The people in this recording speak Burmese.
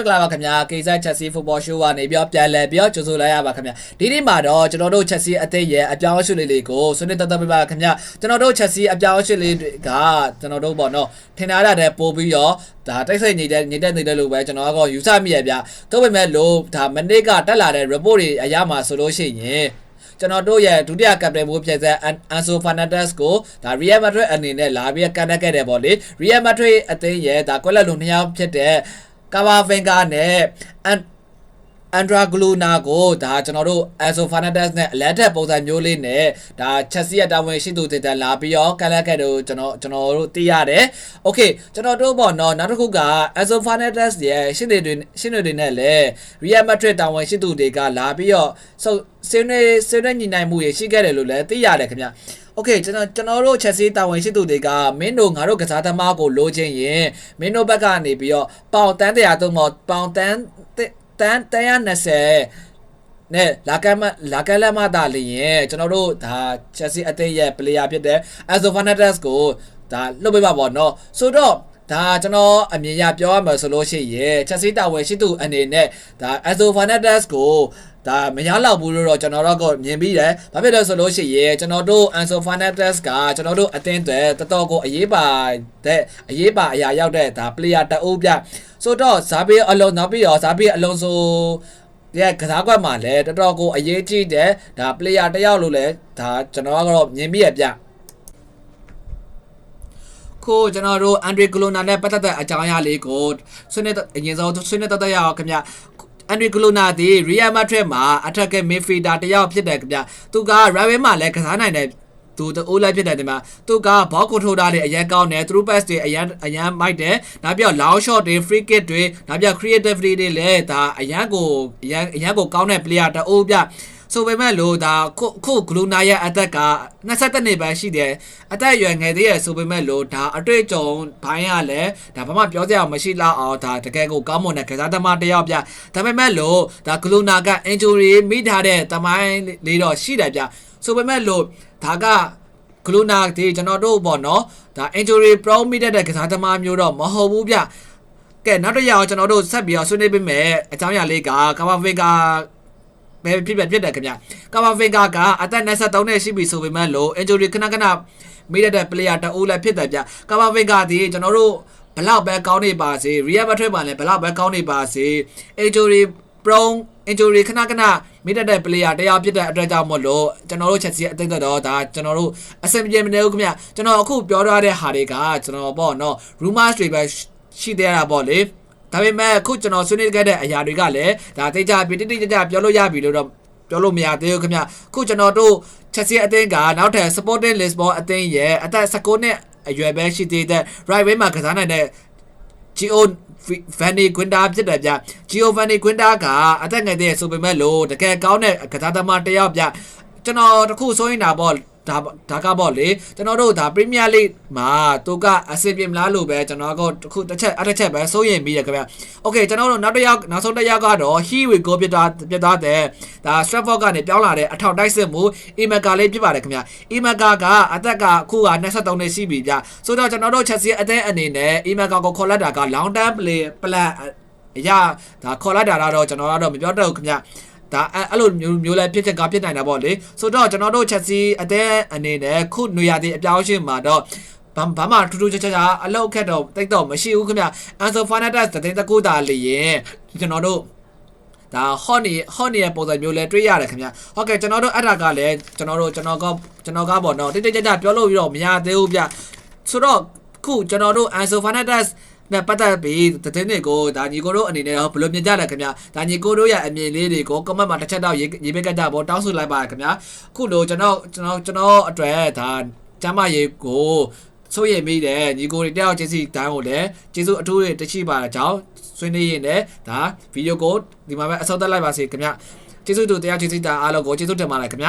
ကလာပါခင်ဗျာကိစ္စချက်စီဖုတ်ဘောရှိုးကနေပြောပြန်လဲပြောကြိုဆိုလိုက်ရပါခင်ဗျာဒီနေ့မှာတော့ကျွန်တော်တို့ချက်စီအသေးရဲ့အပြောင်းအရွှေ့လေးကိုဆွေးနွေးတက်ပြပါခင်ဗျာကျွန်တော်တို့ချက်စီအပြောင်းအရွှေ့လေးကကျွန်တော်တို့ပေါ့နော်ထင်ထားတဲ့ပို့ပြီးတော့ဒါတိုက်ဆိုင်နေတဲ့လို့ပဲကျွန်တော်ကယူဆမိရဗျာတော့ပေမဲ့လို့ဒါမနေ့ကတက်လာတဲ့ report တွေအရမှာဆိုလို့ရှိရင်ကျွန်တော်တို့ရဲ့ဒုတိယကပတိန်မိုးဖြစ်တဲ့Ansu Fernandes ကိုဒါ Real Madrid အနေနဲ့လာပြီးကန်တက်ခဲ့တယ်ပေါ့လေ Real Madrid အသင်းရဲ့ဒါကွက်လက်လူနှစ်ယောက်ဖြစ်တဲ့Camavinga နဲ့ Andra Gluna ကိုဒါကျွန်တော်တို့ Ansu Fernandes နဲ့အလက်ထက်ပုံစံမျိုးလေးနဲ့ဒါ Chelsea ရဲ့တာဝန်ရှိသူတွေတက်လာပြီးတော့ကန်လက်ခဲ့တယ်ကျွန်တော်တို့သိရတယ်။ Okay ကျွန်တော်တို့ပေါ့နော်နောက်တစ်ခုက Ansu Fernandes ရဲ့ရှင်းတွေနဲ့လည်း Real Madrid တာဝန်ရှိသူတွေကလာပြီးတော့ဆွေးနွေးညီနိုင်မှုရရှိခဲ့တယ်လို့လည်းသိရတယ်ခင်ဗျ။ Okay ကျွန်တော်တို့ Chelsea တာဝန်ရှိသူတွေကမင်းတို့ငါတို့ကစားသမားကိုလိုချင်ရင်မင်းတို့ဘက်ကနေပြီးတော့ပေါင်တန်း100သုံးပေါ့ပေါင်တန်း120နဲ့လာကလက်မတာလျင်ကျွန်တော်တို့ဒါ Chelsea အသင်းရဲ့ player ဖြစ်တဲ့ Ansu Fernandes ကိုဒါလှုပ်ပေးပါပေါ့နော်ဆိုတော့ဒါကျွန်တော်အမြင်ရပြောရမှာဆိုလို့ရှိရင် Chelsea တာဝန်ရှိသူအနေနဲ့ဒါ Ansu Fernandes ကိုဒါမရလောက်ဘူးလို့တော့ကျွန်တော်တို့ကမြင်ပြီးတယ်။ဘာဖြစ်လဲဆိုလို့ရှိရင်ကျွန်တော်တို့ Ansu Fernandes ကကျွန်တော်တို့အသင်းတွေတော်တော်ကိုအရေးပါအရာရောက်တဲ့ဒါ player တအုပ်ပြဆိုတော့ဇာဘီအလုံးနောက်ပြီးတော့ဇာဘီအလုံးဆိုရဲ့ကစားကွက်မှာလည်းတော်တော်ကိုအရေးကြီးတယ်ဒါ player တယောက်လို့လည်းဒါကျွန်တော်ကတော့မြင်ပြီးရပြကိုကျွန်တော်တို့ Andre Gluna နဲ့ပတ်သက်တဲ့အကြောင်းအရာလေးကိုဆွေးနွေးအရင်ဆုံးဆွေးနွေးတက်ရအောင်ခင်ဗျAndre Gluna ဒီ Real Madrid မှာ attacker midfielder တယောက်ဖြစ်တယ်ခင်ဗျသူက Real မှာလည်းကစားနိုင်တယ်သူအိုးလိုက်ဖြစ်တယ်ဒီမှာသူကဘောက်ကွန်ထရိုလာတွေအရင်ကောင်းတယ် through pass တွေအရင်မိုက်တယ်နောက်ပြီးတော့ long shot တွေ free kick တွေနောက်ပြီး creativity တွေလည်းဒါအရင်ကိုကောင်းတဲ့ player တအိုးပြဆိုပေမဲ့လို့ဒါခုဂလူနာရဲ့အသက်က22နှစ်ပဲရှိတယ်အသက်အရွယ်ငယ်သေးရဆိုပေမဲ့လို့ဒါအတွေ့အကြုံဘိုင်းရလဲဒါဘာမှပြောစရာမရှိလောက်အောင်ဒါတကယ်ကိုကောင်းမွန်တဲ့ကစားသမားတစ်ယောက်ပြဒါပေမဲ့လို့ဒါဂလူနာက injury မိထားတဲ့တမိုင်းလေးတော့ရှိတယ်ပြဆိုပေမဲ့လို့ဒါကဂလူနာဒီကျွန်တော်တို့ပေါ့နော်ဒါ injury pro မိတဲ့ကစားသမားမျိုးတော့မဟုတ်ဘူးပြကဲနောက်တစ်ယောက်ကျွန်တော်တို့ဆက်ပြီးတော့ဆွေးနွေးပေးမယ်အကြောင်းအရာလေးကCamavingaပဲဖြစ်တယ်ခင်ဗျCamavingaကအသက်23နှစ်ရှိပြီဆိုပေမဲ့လို့ injury ခဏမိတဲ့ player တအိုးလည်းဖြစ်တယ်ဗျCamavingaဒီကျွန်တော်တို့ဘလောက်ပဲကောင်းနေပါစေ Real Madrid မှာလည်းဘလောက်ပဲကောင်းနေပါစေ injury prone injury ခဏမိတဲ့ player တယောက်ဖြစ်တဲ့အတွက်ကြောင့်မို့လို့ကျွန်တော်တို့ Chelsea အသင်းတော်ဒါကျွန်တော်တို့အဆင်ပြေမနေဘူးခင်ဗျကျွန်တော်အခုပြောထားတဲ့ဟာတွေကကျွန်တော်ပေါ့နော် rumors တွေပဲရှိသေးတာပေါ့လေဒါပေမဲ့အခုကျွန်တော်ဆွေးနွေးခဲ့တဲ့အရာတွေကလည်းဒါတိကျပြတိကျပြောလို့ရပြီလို့တော့ပြောလို့မရသေးဘူးခင်ဗျအခုကျွန်တော်တို့ Chelsea အသင်းကနောက်ထပ် Sporting Lisbon အသင်းရဲ့အသက်19နှစ်အရွယ်ပဲရှိသေးတဲ့ right wing မှာကစားနိုင်တဲ့ Giovanni Guinda ဖြစ်တယ်ဗျ Giovanni Guinda ကအသက်ငယ်တဲ့ဆိုပေမဲ့လို့တကယ်ကောင်းတဲ့ကစားသမားတစ်ယောက်ဗျကျွန်တော်တခုဆိုရင်ဒါပေါ့ဒါကပေါ့လေကျွန်တော်တို့ဒါ Premier League မှာသူကအဆင်ပြေမလားလို့ပဲကျွန်တော်ကတခုတစ်ချက်ပဲစိုးရင်ပြီးရခင်ဗျ Okay ကျွန်တော်တို့နောက်ဆုံးတစ်ယောက်ကတော့ He will go ပြသွားတဲ့ဒါ Stratford ကနေပြောင်းလာတဲ့အထောက်တိုက်စစ်မှု Emeka လေးဖြစ်ပါတယ်ခင်ဗျ Emeka ကအသက်ကအခုက23နှစ်ရှိပြီဗျဆိုတော့ကျွန်တော်တို့ Chelsea အသင်းအနေနဲ့ Emeka ကိုခေါ်လိုက်တာက long term plan အရာဒါခေါ်လိုက်တာတော့ကျွန်တော်ကတော့မပြောတတ်ဘူးခင်ဗျဒါအဲ့လိုမျိုးလည်းဖြစ်နိုင်တာပေါ့လေဆိုတော့ကျွန်တော်တို့ Chelsea အသင်းအနေနဲ့ခုနွေရာသီအပြောင်းအရွှေ့မှာတော့ဘာမှထူးထူးခြားခြားအလောက်ခက်တော့တိတ်တော့မရှိဘူးခင်ဗျ Ansu Fernandes တဲ့တကူတာလေရင်ကျွန်တော်တို့ဒါ hot ရဲ့ပုံစံမျိုးလဲတွေ့ရတယ်ခင်ဗျဟုတ်ကဲ့ကျွန်တော်တို့အဲ့ဒါကလည်းကျွန်တော်ကပေါ့နော်တိတ်ပြောလို့ပြီးတော့မရသေးဘူးဗျဆိုတော့ခုကျွန်တော်တို့ Ansu Fernandesနဲ့ပတ်သက်ပြီးတဲ့တွေကိုဒါညီကိုတို့အနေနဲ့ဘယ်လိုမြင်ကြလဲခင်ဗျဒါညီကိုတို့ရဲ့အမြင်လေးတွေကို comment မှာတစ်ချက်တော့ရေးပေးကြကြပေါ့တောင်းဆိုလိုက်ပါခင်ဗျခုလိုကျွန်တော်အတွက်ဒါကျမ်းမာရေးကိုစိုးရိမ်မိတယ်ညီကိုတွေတယောက်ချင်းစီတိုင်းကိုလည်းကျေးဇူးအထူးတွေတရှိပါတဲ့ကြောင်းဆွေးနွေးရင်းနဲ့ဒါဗီဒီယိုကိုဒီမှာပဲအဆုံးသတ်လိုက်ပါစေခင်ဗျကျေးဇူးတူတယောက်ချင်းစီတိုင်းအားလုံးကိုကျေးဇူးတင်ပါတယ်ခင်ဗျ